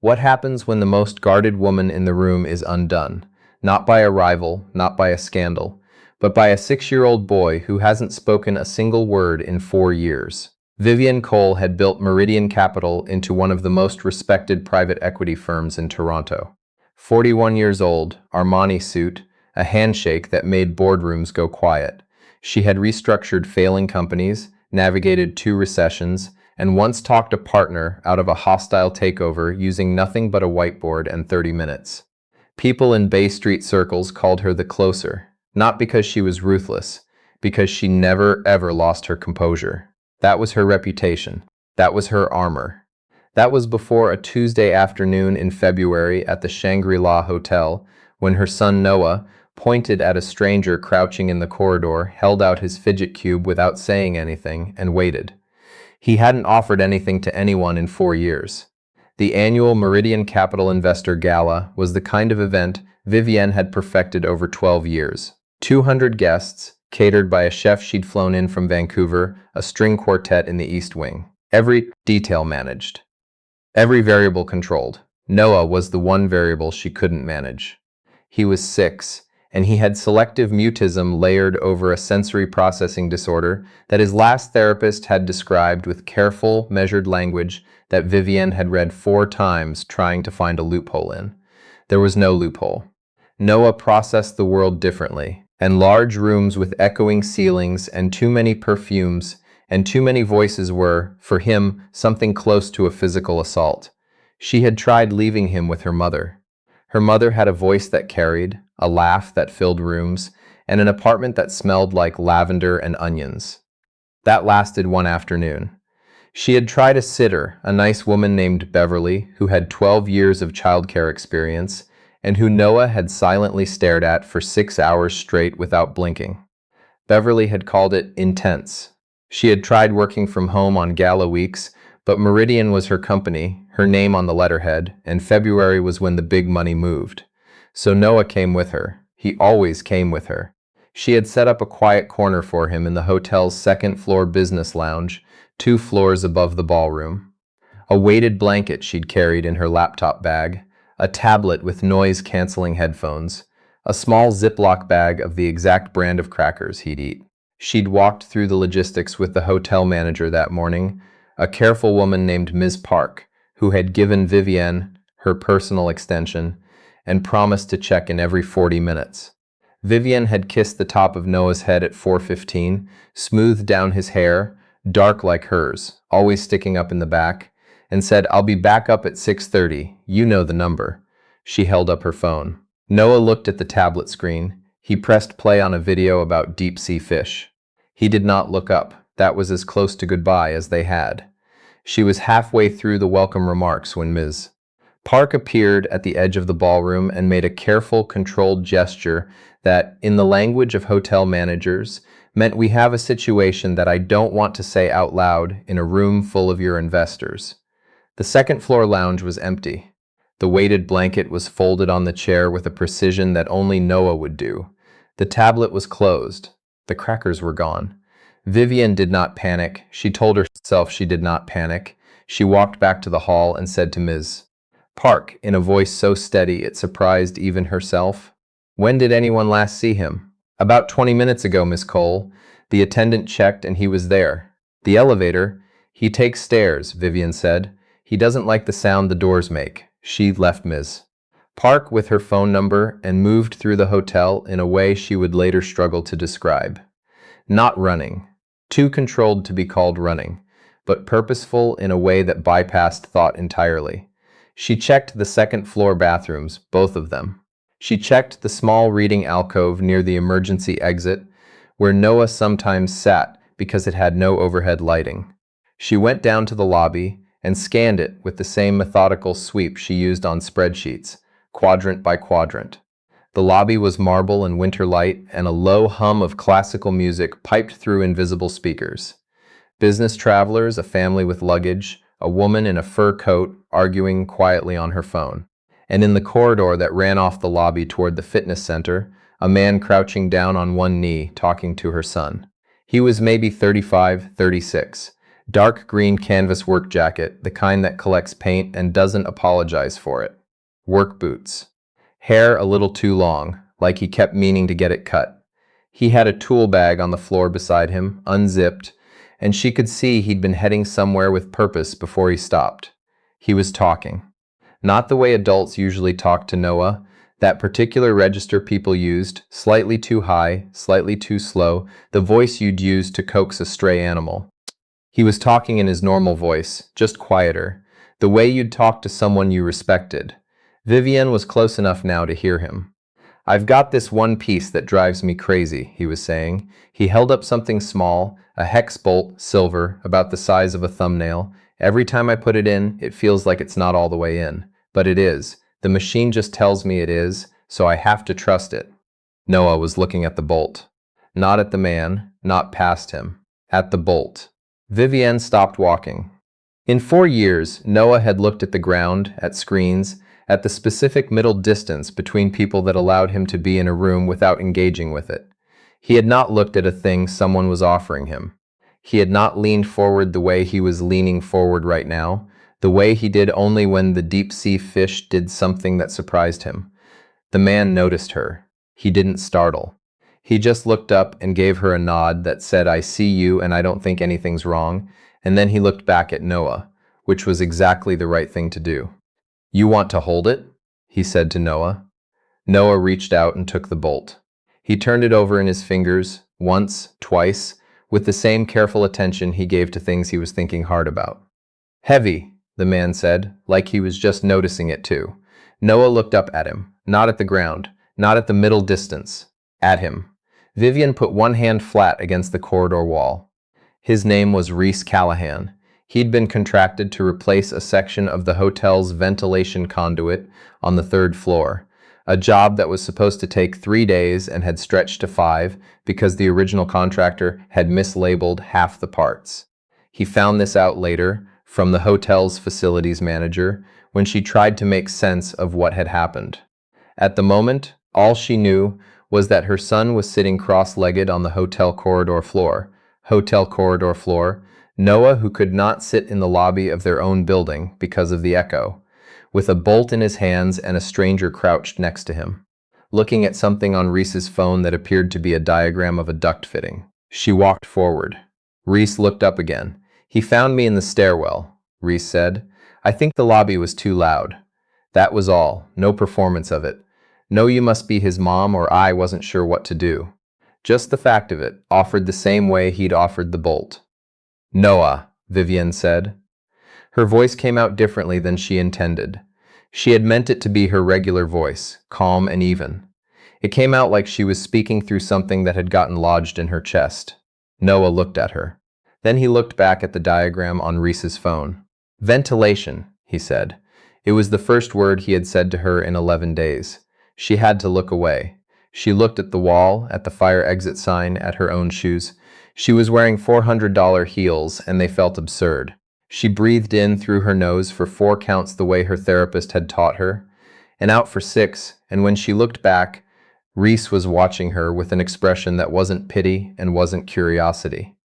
What happens when the most guarded woman in the room is undone? Not by a rival, not by a scandal, but by a 6-year-old boy who hasn't spoken a single word in 4 years. Vivienne Cole had built Meridian Capital into one of the most respected private equity firms in Toronto. 41 years old, Armani suit, a handshake that made boardrooms go quiet. She had restructured failing companies, navigated 2 recessions, and once talked a partner out of a hostile takeover using nothing but a whiteboard and 30 minutes. People in Bay Street circles called her the closer, not because she was ruthless, because she never ever lost her composure. That was her reputation. That was her armor. That was before a Tuesday afternoon in February at the Shangri-La Hotel, when her son Noah pointed at a stranger crouching in the corridor, held out his fidget cube without saying anything, and waited. He hadn't offered anything to anyone in 4 years. The annual Meridian Capital Investor Gala was the kind of event Vivienne had perfected over 12 years. 200 guests, catered by a chef she'd flown in from Vancouver, a string quartet in the East Wing. Every detail managed. Every variable controlled. Noah was the one variable she couldn't manage. He was 6, and he had selective mutism layered over a sensory processing disorder that his last therapist had described with careful, measured language that Vivienne had read 4 times trying to find a loophole in. There was no loophole. Noah processed the world differently, and large rooms with echoing ceilings and too many perfumes and too many voices were, for him, something close to a physical assault. She had tried leaving him with her mother. Her mother had a voice that carried, a laugh that filled rooms, and an apartment that smelled like lavender and onions. That lasted one afternoon. She had tried a sitter, a nice woman named Beverly, who had 12 years of childcare experience, and who Noah had silently stared at for 6 hours straight without blinking. Beverly had called it intense. She had tried working from home on gala weeks, but Meridian was her company, her name on the letterhead, and February was when the big money moved. So Noah came with her. He always came with her. She had set up a quiet corner for him in the hotel's 2nd-floor business lounge, 2 floors above the ballroom. A weighted blanket she'd carried in her laptop bag, a tablet with noise-canceling headphones, a small Ziploc bag of the exact brand of crackers he'd eat. She'd walked through the logistics with the hotel manager that morning, a careful woman named Ms. Park, who had given Vivienne her personal extension and promised to check in every 40 minutes. Vivienne had kissed the top of Noah's head at 4:15, smoothed down his hair, dark like hers, always sticking up in the back, and said, "I'll be back up at 6:30. You know the number." She held up her phone. Noah looked at the tablet screen. He pressed play on a video about deep-sea fish. He did not look up. That was as close to goodbye as they had. She was halfway through the welcome remarks when Ms. Park appeared at the edge of the ballroom and made a careful, controlled gesture that, in the language of hotel managers, meant we have a situation that I don't want to say out loud in a room full of your investors. The 2nd-floor lounge was empty. The weighted blanket was folded on the chair with a precision that only Noah would do. The tablet was closed. The crackers were gone. Vivienne did not panic. She told herself she did not panic. She walked back to the hall and said to Ms. Park, in a voice so steady it surprised even herself, "When did anyone last see him?" "About 20 minutes ago, Miss Cole." The attendant checked and he was there. "The elevator?" "He takes stairs," Vivienne said. "He doesn't like the sound the doors make." She left Ms. Park with her phone number and moved through the hotel in a way she would later struggle to describe. Not running. Too controlled to be called running, but purposeful in a way that bypassed thought entirely. She checked the 2nd-floor bathrooms, both of them. She checked the small reading alcove near the emergency exit, where Noah sometimes sat because it had no overhead lighting. She went down to the lobby and scanned it with the same methodical sweep she used on spreadsheets, quadrant by quadrant. The lobby was marble and winter light, and a low hum of classical music piped through invisible speakers. Business travelers, a family with luggage, a woman in a fur coat arguing quietly on her phone. And in the corridor that ran off the lobby toward the fitness center, a man crouching down on one knee talking to her son. He was maybe 35, 36. Dark green canvas work jacket, the kind that collects paint and doesn't apologize for it. Work boots. Hair a little too long, like he kept meaning to get it cut. He had a tool bag on the floor beside him, unzipped, and she could see he'd been heading somewhere with purpose before he stopped. He was talking. Not the way adults usually talk to Noah, that particular register people used, slightly too high, slightly too slow, the voice you'd use to coax a stray animal. He was talking in his normal voice, just quieter, the way you'd talk to someone you respected. Vivienne was close enough now to hear him. I've got this one piece that drives me crazy, he was saying. He held up something small, a hex bolt, silver, about the size of a thumbnail. Every time I put it in, it feels like it's not all the way in. But it is. The machine just tells me it is, so I have to trust it. Noah was looking at the bolt. Not at the man, not past him. At the bolt. Vivienne stopped walking. In 4 years, Noah had looked at the ground, at screens, at the specific middle distance between people that allowed him to be in a room without engaging with it. He had not looked at a thing someone was offering him. He had not leaned forward the way he was leaning forward right now, the way he did only when the deep-sea fish did something that surprised him. The man noticed her. He didn't startle. He just looked up and gave her a nod that said, I see you and I don't think anything's wrong, and then he looked back at Noah, which was exactly the right thing to do. You want to hold it? He said to Noah. Noah reached out and took the bolt. He turned it over in his fingers, once, twice, with the same careful attention he gave to things he was thinking hard about. Heavy, the man said, like he was just noticing it too. Noah looked up at him, not at the ground, not at the middle distance, at him. Vivienne put one hand flat against the corridor wall. His name was Rhys Callahan. He'd been contracted to replace a section of the hotel's ventilation conduit on the 3rd floor, a job that was supposed to take 3 days and had stretched to 5 because the original contractor had mislabeled half the parts. He found this out later from the hotel's facilities manager when she tried to make sense of what had happened. At the moment, all she knew was that her son was sitting cross-legged on the hotel corridor floor. Noah, who could not sit in the lobby of their own building because of the echo, with a bolt in his hands and a stranger crouched next to him, looking at something on Rhys's phone that appeared to be a diagram of a duct fitting. She walked forward. Rhys looked up again. He found me in the stairwell, Rhys said. I think the lobby was too loud. That was all. No performance of it. No, you must be his mom, or I wasn't sure what to do. Just the fact of it, offered the same way he'd offered the bolt. Noah, Vivienne said. Her voice came out differently than she intended. She had meant it to be her regular voice, calm and even. It came out like she was speaking through something that had gotten lodged in her chest. Noah looked at her. Then he looked back at the diagram on Rhys's phone. Ventilation, he said. It was the first word he had said to her in 11 days. She had to look away. She looked at the wall, at the fire exit sign, at her own shoes. She was wearing $400 heels, and they felt absurd. She breathed in through her nose for 4 counts the way her therapist had taught her, and out for 6, and when she looked back, Rhys was watching her with an expression that wasn't pity and wasn't curiosity.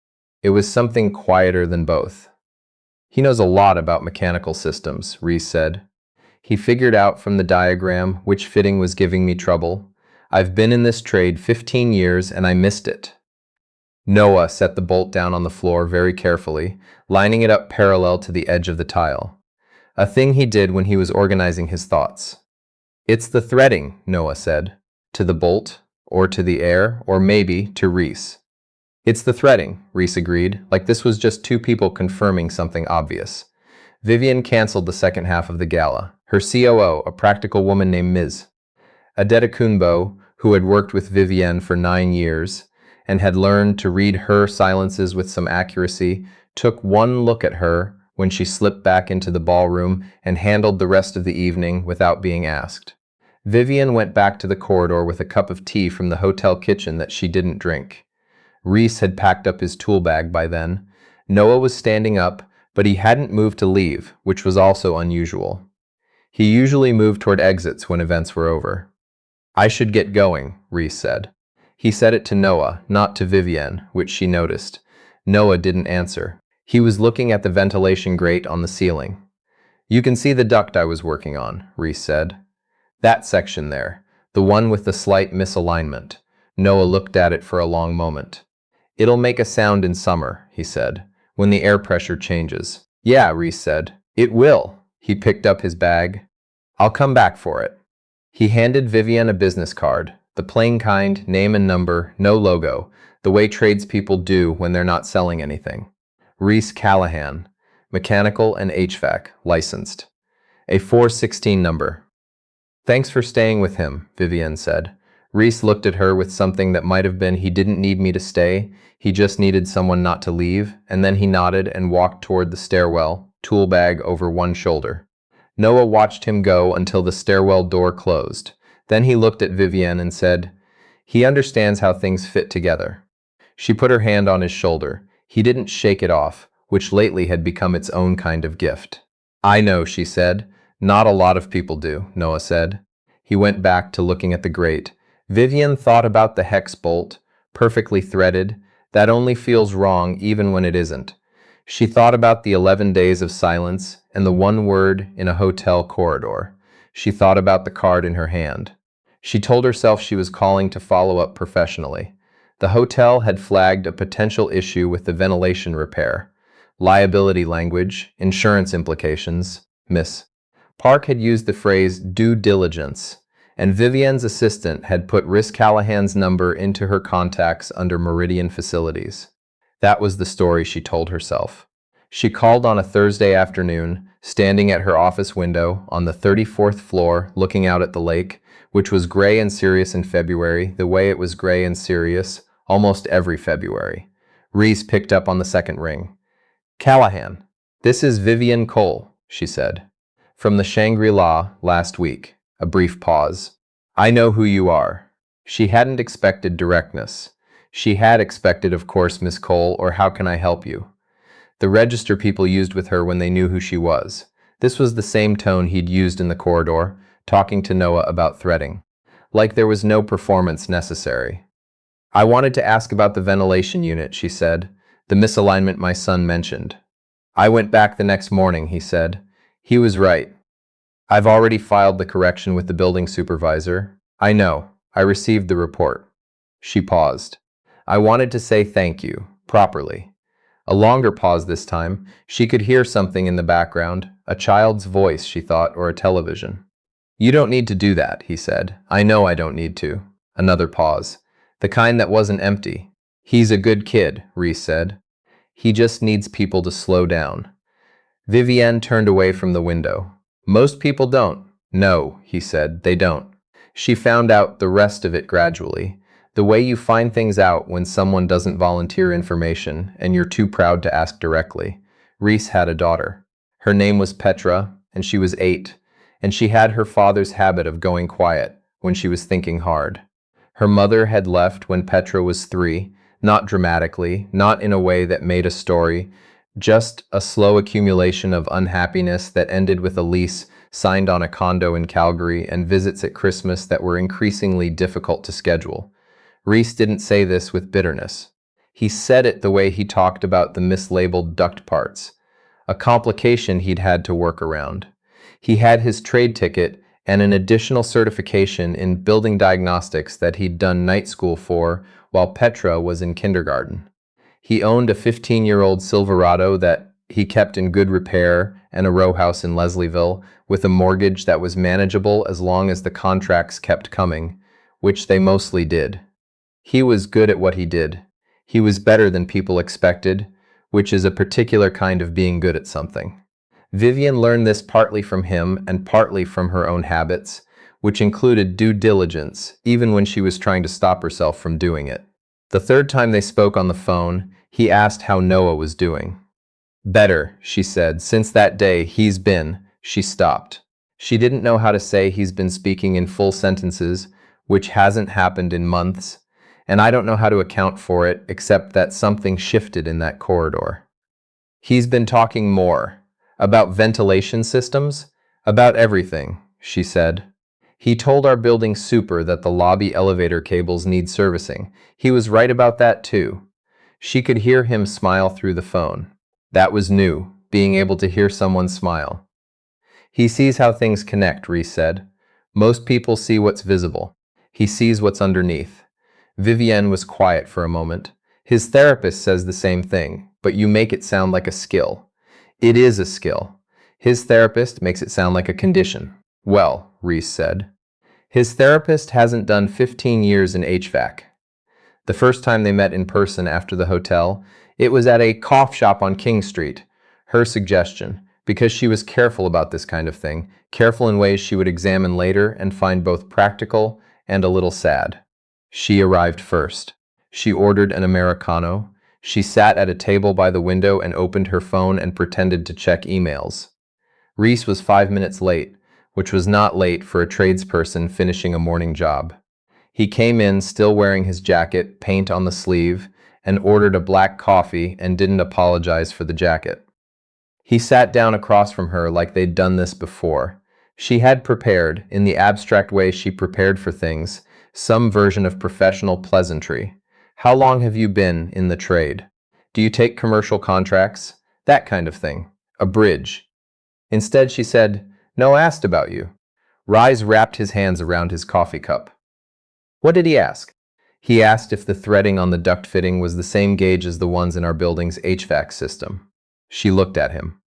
It was something quieter than both. He knows a lot about mechanical systems, Rhys said. He figured out from the diagram which fitting was giving me trouble. I've been in this trade 15 years and I missed it. Noah set the bolt down on the floor very carefully, lining it up parallel to the edge of the tile. A thing he did when he was organizing his thoughts. It's the threading, Noah said. To the bolt, or to the air, or maybe to Rhys. It's the threading, Rhys agreed, like this was just 2 people confirming something obvious. Vivienne canceled the second half of the gala. Her COO, a practical woman named Ms. Adekunbo, who had worked with Vivienne for 9 years, and had learned to read her silences with some accuracy, took one look at her when she slipped back into the ballroom and handled the rest of the evening without being asked. Vivienne went back to the corridor with a cup of tea from the hotel kitchen that she didn't drink. Rhys had packed up his tool bag by then. Noah was standing up, but he hadn't moved to leave, which was also unusual. He usually moved toward exits when events were over. I should get going, Rhys said. He said it to Noah, not to Vivienne, which she noticed. Noah didn't answer. He was looking at the ventilation grate on the ceiling. "You can see the duct I was working on," Reese said. "That section there, the one with the slight misalignment." Noah looked at it for a long moment. "It'll make a sound in summer," he said, "when the air pressure changes." "Yeah," Reese said. "It will." He picked up his bag. "I'll come back for it." He handed Vivienne a business card, the plain kind, name and number, no logo, the way tradespeople do when they're not selling anything. Reese Callahan, mechanical and HVAC, licensed. A 416 number. "Thanks for staying with him," Vivienne said. Reese looked at her with something that might have been, "He didn't need me to stay, he just needed someone not to leave," and then he nodded and walked toward the stairwell, tool bag over one shoulder. Noah watched him go until the stairwell door closed. Then he looked at Vivienne and said, "He understands how things fit together." She put her hand on his shoulder. He didn't shake it off, which lately had become its own kind of gift. "I know," she said. "Not a lot of people do," Noah said. He went back to looking at the grate. Vivienne thought about the hex bolt, perfectly threaded, that only feels wrong even when it isn't. She thought about the 11 days of silence and the one word in a hotel corridor. She thought about the card in her hand. She told herself she was calling to follow up professionally. The hotel had flagged a potential issue with the ventilation repair. Liability language, insurance implications. Miss Park had used the phrase due diligence, and Vivienne's assistant had put Riss Callahan's number into her contacts under Meridian Facilities. That was the story she told herself. She called on a Thursday afternoon, standing at her office window on the 34th floor looking out at the lake, which was gray and serious in February, the way it was gray and serious almost every February. Reese picked up on the second ring. "Callahan, this is Vivienne Cole," she said. "From the Shangri-La last week." A brief pause. "I know who you are." She hadn't expected directness. She had expected, of course, "Miss Cole," or "How can I help you?" The register people used with her when they knew who she was. This was the same tone he'd used in the corridor, talking to Noah about threading. Like there was no performance necessary. "I wanted to ask about the ventilation unit," she said. "The misalignment my son mentioned." "I went back the next morning," he said. "He was right. I've already filed the correction with the building supervisor." "I know. I received the report." She paused. "I wanted to say thank you, properly." A longer pause this time. She could hear something in the background, a child's voice, she thought, or a television. "You don't need to do that," he said. "I know I don't need to." Another pause. "The kind that wasn't empty." "He's a good kid," Reese said. "He just needs people to slow down." Vivienne turned away from the window. "Most people don't." "No," he said, "they don't." She found out the rest of it gradually. The way you find things out when someone doesn't volunteer information and you're too proud to ask directly. Reese had a daughter. Her name was Petra, and she was 8, and she had her father's habit of going quiet when she was thinking hard. Her mother had left when Petra was 3, not dramatically, not in a way that made a story, just a slow accumulation of unhappiness that ended with a lease signed on a condo in Calgary and visits at Christmas that were increasingly difficult to schedule. Reese didn't say this with bitterness. He said it the way he talked about the mislabeled duct parts, a complication he'd had to work around. He had his trade ticket and an additional certification in building diagnostics that he'd done night school for while Petra was in kindergarten. He owned a 15-year-old Silverado that he kept in good repair and a row house in Leslieville with a mortgage that was manageable as long as the contracts kept coming, which they mostly did. He was good at what he did. He was better than people expected, which is a particular kind of being good at something. Vivienne learned this partly from him and partly from her own habits, which included due diligence, even when she was trying to stop herself from doing it. The third time they spoke on the phone, he asked how Noah was doing. "Better," she said. "Since that day, he's been..." She stopped. She didn't know how to say he's been speaking in full sentences, which hasn't happened in months, and I don't know how to account for it except that something shifted in that corridor. "He's been talking more. About ventilation systems? About everything," she said. "He told our building super that the lobby elevator cables need servicing. He was right about that too." She could hear him smile through the phone. That was new, being able to hear someone smile. He sees how things connect, Reese said. Most people see what's visible. He sees what's underneath. Vivienne was quiet for a moment. His therapist says the same thing, but you make it sound like a skill. It is a skill. His therapist makes it sound like a condition. Well, Reese said. His therapist hasn't done 15 years in HVAC. The first time they met in person after the hotel, it was at a cough shop on King Street. Her suggestion, because she was careful about this kind of thing, careful in ways she would examine later and find both practical and a little sad. She arrived first. She ordered an Americano. She sat at a table by the window and opened her phone and pretended to check emails. Reese was 5 minutes late, which was not late for a tradesperson finishing a morning job. He came in still wearing his jacket, paint on the sleeve, and ordered a black coffee and didn't apologize for the jacket. He sat down across from her like they'd done this before. She had prepared, in the abstract way she prepared for things, some version of professional pleasantry. How long have you been in the trade? Do you take commercial contracts? That kind of thing. A bridge. Instead, she said, "No, I asked about you." Rise wrapped his hands around his coffee cup. What did he ask? He asked if the threading on the duct fitting was the same gauge as the ones in our building's HVAC system. She looked at him.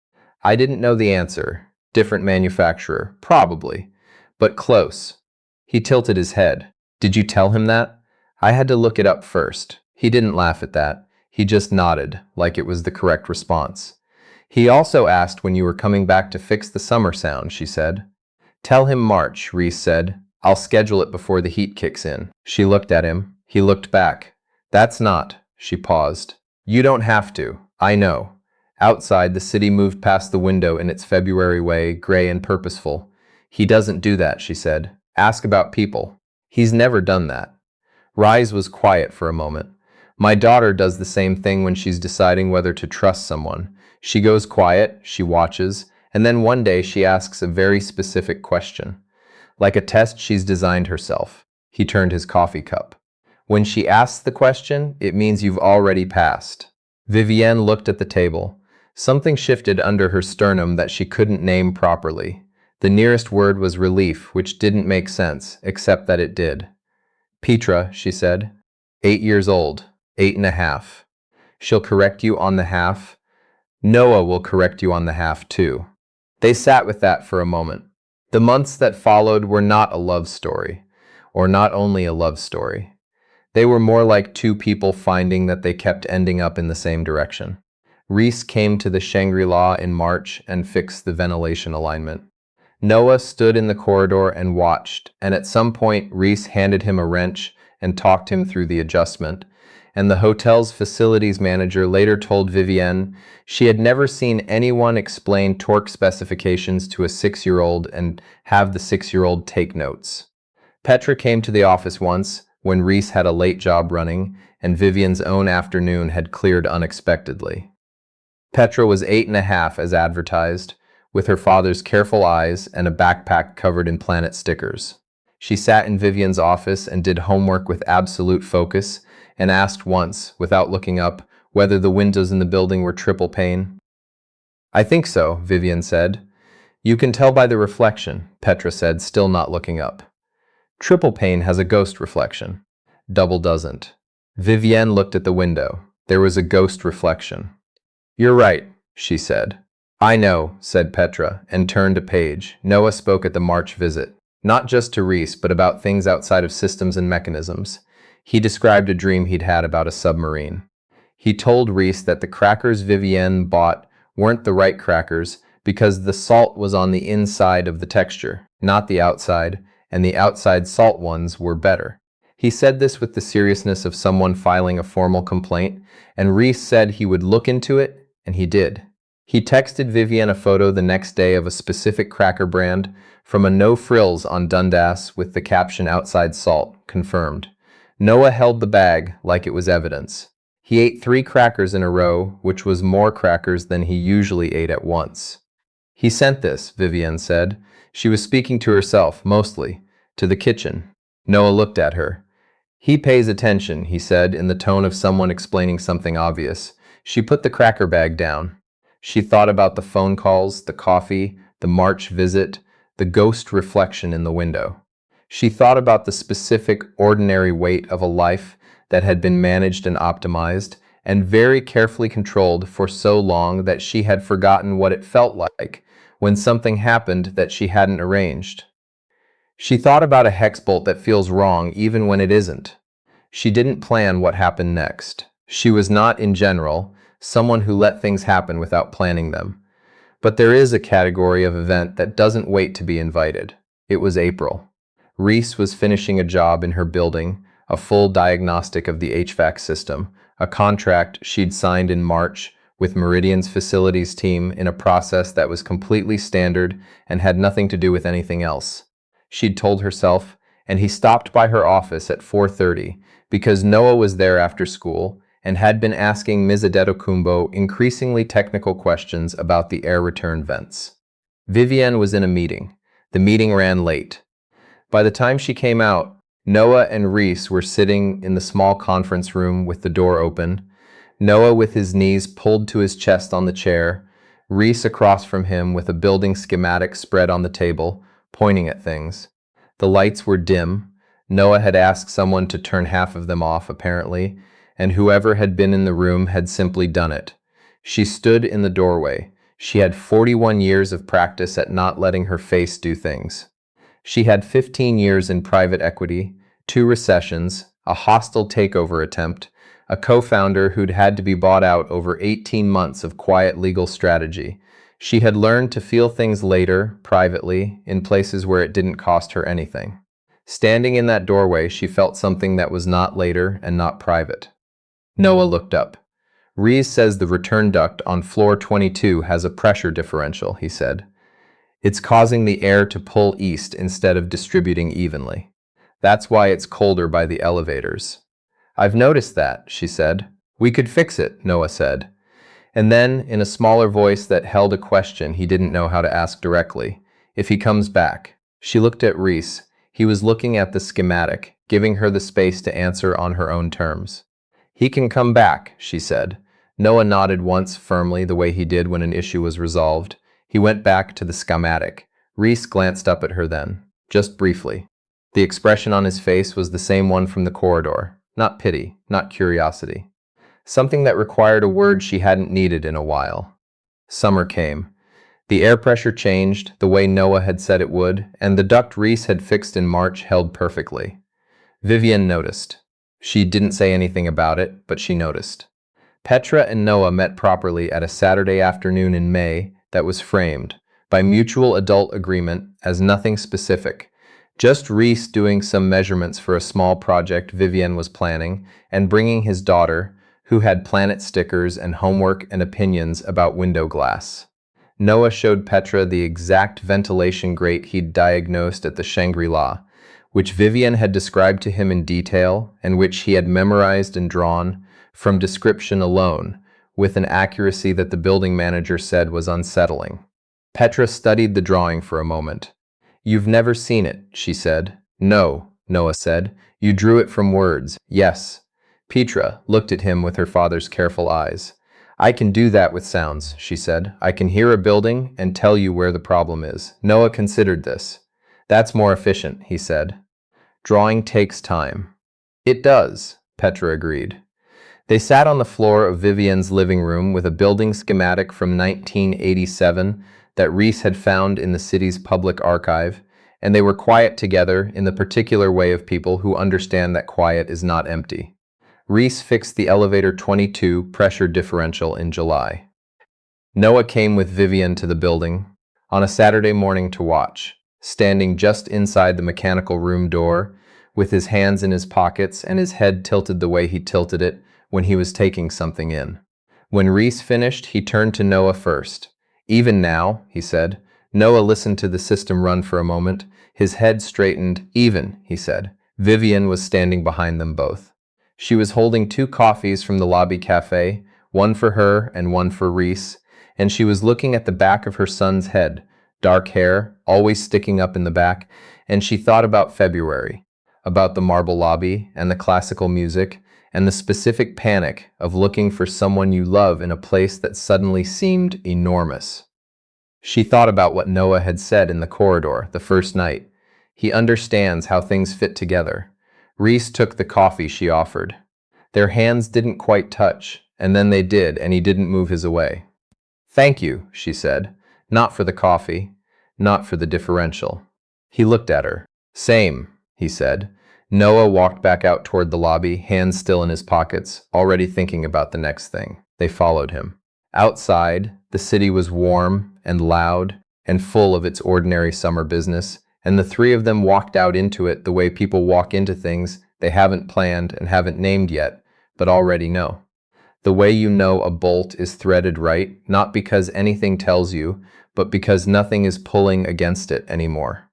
I didn't know the answer. Different manufacturer, probably, but close. He tilted his head. Did you tell him that? I had to look it up first. He didn't laugh at that. He just nodded, like it was the correct response. He also asked when you were coming back to fix the summer sound, she said. Tell him March, Reese said. I'll schedule it before the heat kicks in. She looked at him. He looked back. That's not. She paused. You don't have to. I know. Outside, the city moved past the window in its February way, gray and purposeful. He doesn't do that, she said. Ask about people. He's never done that. Rise was quiet for a moment. My daughter does the same thing when she's deciding whether to trust someone. She goes quiet, she watches, and then one day she asks a very specific question. Like a test she's designed herself. He turned his coffee cup. When she asks the question, it means you've already passed. Vivienne looked at the table. Something shifted under her sternum that she couldn't name properly. The nearest word was relief, which didn't make sense, except that it did. Petra, she said. 8 years old. 8.5. She'll correct you on the half. Noah will correct you on the half, too. They sat with that for a moment. The months that followed were not a love story, or not only a love story. They were more like two people finding that they kept ending up in the same direction. Reese came to the Shangri-La in March and fixed the ventilation alignment. Noah stood in the corridor and watched, and at some point Reese handed him a wrench and talked him through the adjustment, and the hotel's facilities manager later told Vivienne she had never seen anyone explain torque specifications to a 6-year-old and have the 6-year-old take notes. Petra came to the office once when Reese had a late job running and Vivienne's own afternoon had cleared unexpectedly. Petra was 8.5 as advertised, with her father's careful eyes and a backpack covered in planet stickers. She sat in Vivienne's office and did homework with absolute focus and asked once, without looking up, whether the windows in the building were triple pane. I think so, Vivienne said. You can tell by the reflection, Petra said, still not looking up. Triple pane has a ghost reflection. Double doesn't. Vivienne looked at the window. There was a ghost reflection. You're right, she said. I know, said Petra, and turned a page. Noah spoke at the March visit. Not just to Reese, but about things outside of systems and mechanisms. He described a dream he'd had about a submarine. He told Reese that the crackers Vivienne bought weren't the right crackers because the salt was on the inside of the texture, not the outside, and the outside salt ones were better. He said this with the seriousness of someone filing a formal complaint, and Reese said he would look into it, and he did. He texted Vivienne a photo the next day of a specific cracker brand from a no frills on Dundas with the caption outside salt, confirmed. Noah held the bag like it was evidence. He ate 3 crackers in a row, which was more crackers than he usually ate at once. He sent this, Vivienne said. She was speaking to herself, mostly, to the kitchen. Noah looked at her. He pays attention, he said, in the tone of someone explaining something obvious. She put the cracker bag down. She thought about the phone calls, the coffee, the March visit, the ghost reflection in the window. She thought about the specific, ordinary weight of a life that had been managed and optimized, and very carefully controlled for so long that she had forgotten what it felt like when something happened that she hadn't arranged. She thought about a hex bolt that feels wrong even when it isn't. She didn't plan what happened next. She was not, in general, someone who let things happen without planning them. But there is a category of event that doesn't wait to be invited. It was April. Reese was finishing a job in her building, a full diagnostic of the HVAC system, a contract she'd signed in March with Meridian's facilities team in a process that was completely standard and had nothing to do with anything else. She'd told herself, and he stopped by her office at 4:30 because Noah was there after school and had been asking Ms. Adetokunbo increasingly technical questions about the air return vents. Vivienne was in a meeting. The meeting ran late. By the time she came out, Noah and Reese were sitting in the small conference room with the door open, Noah with his knees pulled to his chest on the chair, Reese across from him with a building schematic spread on the table, pointing at things. The lights were dim. Noah had asked someone to turn half of them off, apparently, and whoever had been in the room had simply done it. She stood in the doorway. She had 41 years of practice at not letting her face do things. She had 15 years in private equity, 2 recessions, a hostile takeover attempt, a co-founder who'd had to be bought out over 18 months of quiet legal strategy. She had learned to feel things later, privately, in places where it didn't cost her anything. Standing in that doorway, she felt something that was not later and not private. Noah looked up. Reese says the return duct on floor 22 has a pressure differential, he said. It's causing the air to pull east instead of distributing evenly. That's why it's colder by the elevators. I've noticed that, she said. We could fix it, Noah said. And then, in a smaller voice that held a question he didn't know how to ask directly, if he comes back. She looked at Reese. He was looking at the schematic, giving her the space to answer on her own terms. He can come back, she said. Noah nodded once firmly, the way he did when an issue was resolved. He went back to the schematic. Reese glanced up at her then, just briefly. The expression on his face was the same one from the corridor. Not pity, not curiosity. Something that required a word she hadn't needed in a while. Summer came. The air pressure changed, the way Noah had said it would, and the duct Reese had fixed in March held perfectly. Vivienne noticed. She didn't say anything about it, but she noticed. Petra and Noah met properly at a Saturday afternoon in May that was framed, by mutual adult agreement, as nothing specific. Just Reese doing some measurements for a small project Vivienne was planning, and bringing his daughter, who had planet stickers and homework and opinions about window glass. Noah showed Petra the exact ventilation grate he'd diagnosed at the Shangri-La, which Vivienne had described to him in detail and which he had memorized and drawn from description alone, with an accuracy that the building manager said was unsettling. Petra studied the drawing for a moment. You've never seen it, she said. No, Noah said. You drew it from words. Yes. Petra looked at him with her father's careful eyes. I can do that with sounds, she said. I can hear a building and tell you where the problem is. Noah considered this. That's more efficient, he said. Drawing takes time. It does, Petra agreed. They sat on the floor of Vivienne's living room with a building schematic from 1987 that Reese had found in the city's public archive, and they were quiet together in the particular way of people who understand that quiet is not empty. Reese fixed the elevator 22 pressure differential in July. Noah came with Vivienne to the building on a Saturday morning to watch, standing just inside the mechanical room door, with his hands in his pockets and his head tilted the way he tilted it when he was taking something in. When Reese finished, he turned to Noah first. Even now, he said. Noah listened to the system run for a moment. His head straightened. Even, he said. Vivienne was standing behind them both. She was holding 2 coffees from the lobby cafe, one for her and one for Reese, and she was looking at the back of her son's head, dark hair, always sticking up in the back, and she thought about February, about the marble lobby and the classical music, and the specific panic of looking for someone you love in a place that suddenly seemed enormous. She thought about what Noah had said in the corridor the first night. He understands how things fit together. Reese took the coffee she offered. Their hands didn't quite touch, and then they did, and he didn't move his away. "Thank you," she said. "Not for the coffee, not for the differential." He looked at her. "Same," he said. Noah walked back out toward the lobby, hands still in his pockets, already thinking about the next thing. They followed him. Outside, the city was warm and loud and full of its ordinary summer business, and the three of them walked out into it the way people walk into things they haven't planned and haven't named yet, but already know. The way you know a bolt is threaded right, not because anything tells you, but because nothing is pulling against it anymore.